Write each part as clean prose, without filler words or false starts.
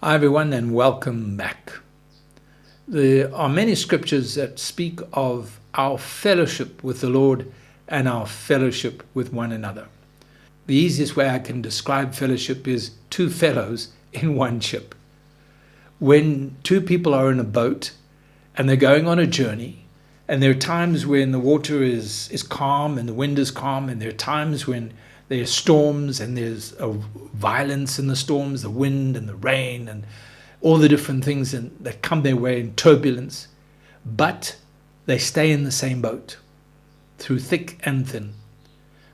Hi everyone and welcome back. There are many scriptures that speak of our fellowship with the Lord and our fellowship with one another. The easiest way I can describe fellowship is two fellows in one ship. When two people are in a boat and they're going on a journey, and there are times when the water is calm and the wind is calm, and there are times when there are storms and there's a violence in the storms, the wind and the rain and all the different things that come their way in turbulence. But they stay in the same boat through thick and thin.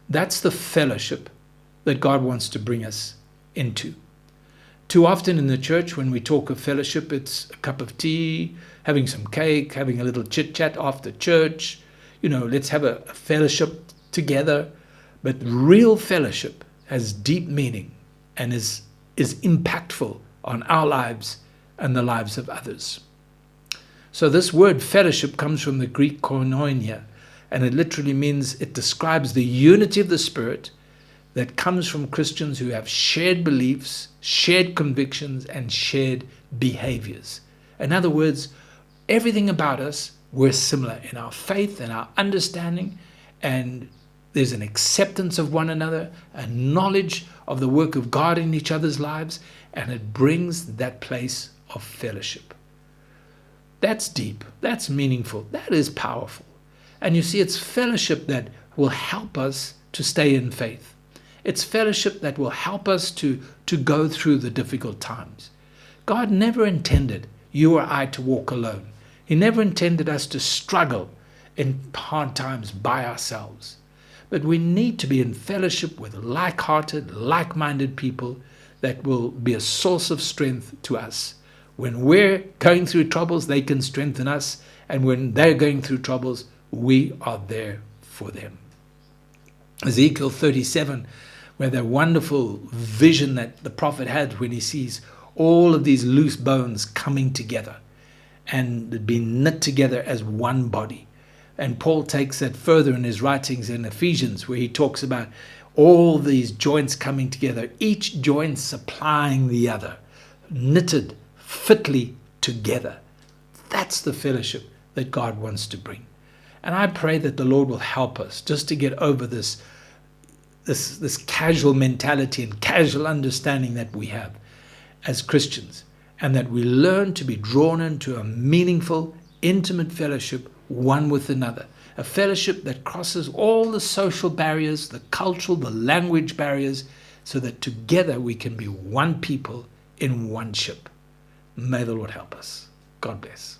That's the fellowship that God wants to bring us into. Too often in the church, when we talk of fellowship, it's a cup of tea, having some cake, having a little chit-chat after church. Let's have a fellowship together. But real fellowship has deep meaning and is impactful on our lives and the lives of others. So this word fellowship comes from the Greek koinonia, and it literally means, it describes the unity of the Spirit that comes from Christians who have shared beliefs, shared convictions, and shared behaviors. In other words, everything about us, we're similar in our faith and our understanding, and there's an acceptance of one another, a knowledge of the work of God in each other's lives, and it brings that place of fellowship. That's deep, that's meaningful, that is powerful. And you see, it's fellowship that will help us to stay in faith. It's fellowship that will help us to go through the difficult times. God never intended you or I to walk alone. He never intended us to struggle in hard times by ourselves. But we need to be in fellowship with like-hearted, like-minded people that will be a source of strength to us. When we're going through troubles, they can strengthen us. And when they're going through troubles, we are there for them. Ezekiel 37, where that wonderful vision that the prophet had when he sees all of these loose bones coming together and being knit together as one body. And Paul takes that further in his writings in Ephesians, where he talks about all these joints coming together, each joint supplying the other, knitted fitly together. That's the fellowship that God wants to bring. And I pray that the Lord will help us just to get over this casual mentality and casual understanding that we have as Christians, and that we learn to be drawn into a meaningful, intimate fellowship one with another, a fellowship that crosses all the social barriers, the cultural, the language barriers, so that together we can be one people in one ship. May the Lord help us. God bless.